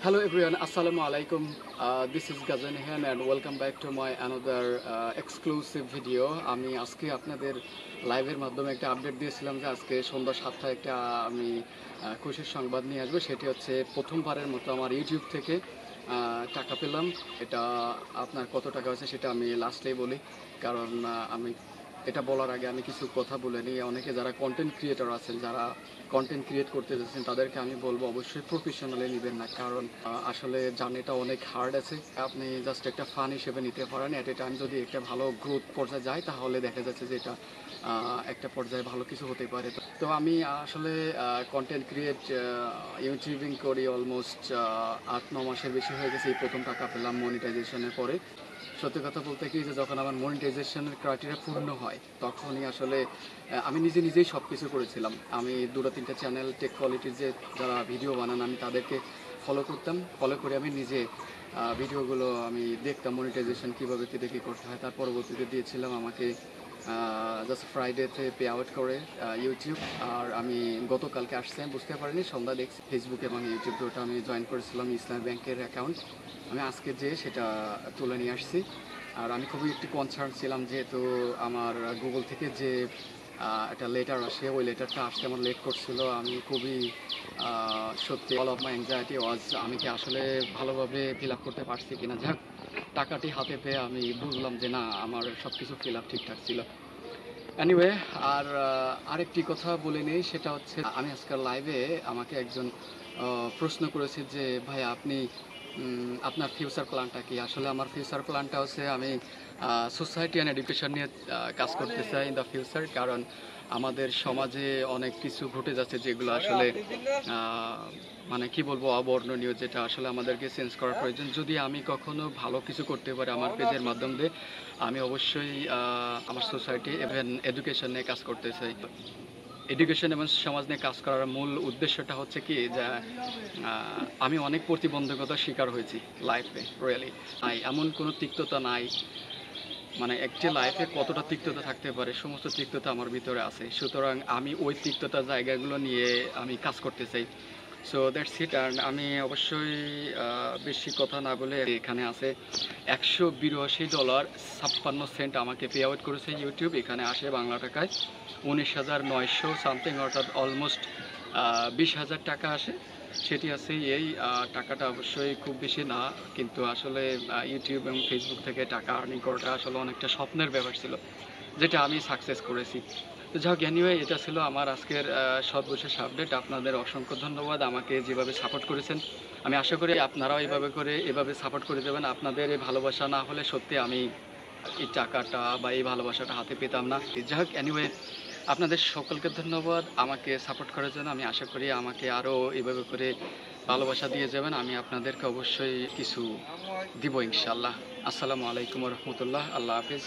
Hello everyone, Assalamu alaikum. This is Ghazan Hen and welcome back to my another exclusive video. আমি আজকে আপনাদের লাইভের মাধ্যমে একটা আপডেট দিয়েছিলাম যে আজকে সন্ধ্যা 7টায় একটা আমি খুশির সংবাদ নিয়ে আসবো। সেটি হচ্ছে প্রথমবারের মতো আমার ইউটিউব থেকে টাকা পেলাম। এটা আপনার কত টাকা হয়েছে সেটা আমি লাস্টেই বলি, কারণ আমি এটা বলার আগে আমি কিছু কথা বলে নিই। অনেকে যারা কন্টেন্ট ক্রিয়েটর আছেন, যারা কন্টেন্ট ক্রিয়েট করতে যাচ্ছেন, তাদেরকে আমি বলবো অবশ্যই প্রফেশনালি নেবেন না, কারণ আসলে জার্নিটা অনেক হার্ড আছে। আপনি জাস্ট একটা ফান হিসেবে নিতে পারেন। অ্যাট এ টাইম যদি একটা ভালো গ্রোথ পর্যায়ে যায় তাহলে দেখা যাচ্ছে যে এটা একটা পর্যায়ে ভালো কিছু হতে পারে। তো আমি আসলে কন্টেন্ট ক্রিয়েট ইউটিউবিং করি অলমোস্ট 8-9 মাসের বেশি হয়ে গেছে। এই প্রথম টাকা পেলাম মনিটাইজেশনের পরে। সত্যি কথা বলতে কি, যে যখন আমার মনিটাইজেশনের ক্রাইটেরিয়া পূর্ণ হয় তখনই আসলে আমি নিজেই সব কিছু করেছিলাম। আমি 2-3টা চ্যানেল টেক কোয়ালিটির যে যারা ভিডিও বানান আমি তাদেরকে ফলো করতাম। ফলো করে আমি নিজে ভিডিওগুলো আমি দেখতাম মনিটাইজেশন কীভাবে কী করতে হয়। তার পরবর্তীতে দিয়েছিলাম আমাকে জাস্ট ফ্রাইডেতে পে আউট করে ইউটিউব। আর আমি গতকালকে আসছি, আমি বুঝতে পারিনি, সন্ধ্যা দেখছি ফেসবুক এবং ইউটিউব দুটো আমি জয়েন করেছিলাম ইসলামী ব্যাংকের অ্যাকাউন্ট। আমি আজকে সেটা তুলে নিয়ে আসছি। আর আমি খুবই একটু কনসার্ন ছিলাম, যেহেতু আমার গুগল থেকে যে একটা লেটার আসে, ওই লেটারটা আসতে আমার লেট করছিল। আমি খুবই সত্যি অল অফ মাই অ্যাংজাইটি ওয়াজ আমি কি আসলে ভালোভাবে ফিল আপ করতে পারছি কিনা। যাক, টাকাটি হাতে পেয়ে আমি বুঝলাম যে না, আমার সব কিছু ফিল আপ ঠিকঠাক ছিল। এনিওয়ে, আর আরেকটি কথা বলে নিই, সেটা হচ্ছে আমি আজকাল লাইভে আমাকে একজন প্রশ্ন করেছে যে ভাই আপনি আপনার ফিউচার প্ল্যানটা কি। আসলে আমার ফিউচার প্ল্যানটা হচ্ছে আমি সোসাইটি অ্যান্ড এডুকেশন নিয়ে কাজ করতে চাই ইন দ্য ফিউচার, কারণ আমাদের সমাজে অনেক কিছু ঘটে যাচ্ছে যেগুলো আসলে মানে কি বলবো, অবর্ণনীয়, যেটা আসলে আমাদেরকে চেঞ্জ করার প্রয়োজন। যদি আমি কখনো ভালো কিছু করতে পারি আমার পেজের মাধ্যম দিয়ে, আমি অবশ্যই আমার সোসাইটি এবং এডুকেশন নিয়ে কাজ করতে চাই। এডুকেশন এবং সমাজ নিয়ে কাজ করার মূল উদ্দেশ্যটা হচ্ছে কি, যে আমি অনেক প্রতিবন্ধকতার শিকার হয়েছি লাইফে। রিয়েলি এমন কোনো তিক্ততা নাই, মানে একটি লাইফে কতটা তিক্ততা থাকতে পারে, সমস্ত তিক্ততা আমার ভিতরে আছে। সুতরাং আমি ওই তিক্ততার জায়গাগুলো নিয়ে আমি কাজ করতে চাই। So that's it. অ্যান্ড আমি অবশ্যই বেশি কথা না বলে, এখানে আছে $182.56 আমাকে পে আউট করেছে ইউটিউব। এখানে আসে বাংলা টাকায় 19,900 সামথিং, অর্থাৎ অলমোস্ট 20,000 টাকা আসে। সেটি আছে এই টাকাটা অবশ্যই খুব বেশি না, কিন্তু আসলে ইউটিউব এবং ফেসবুক থেকে টাকা আর্নিং করাটা আসলে অনেকটা স্বপ্নের ব্যাপার ছিল, যেটা আমি সাকসেস করেছি। তো যাক, এনিওয়ে, এটা ছিল আমার আজকের সর্বশেষ আপডেট। আপনাদের অসংখ্য ধন্যবাদ আমাকে যেভাবে সাপোর্ট করেছেন। আমি আশা করি আপনারাও এভাবে সাপোর্ট করে দেবেন। আপনাদের এই ভালোবাসা না হলে সত্যি আমি এই টাকাটা বা এই ভালোবাসাটা হাতে পেতাম না। যাই হোক, এনিওয়ে, আপনাদের সকলকে ধন্যবাদ আমাকে সাপোর্ট করার জন্য। আমি আশা করি আমাকে আরও এভাবে করে ভালোবাসা দিয়ে যাবেন। আমি আপনাদেরকে অবশ্যই কিছু দিব ইনশাআল্লাহ। আসসালামু আলাইকুম রহমতুল্লাহ। আল্লাহ হাফিজ।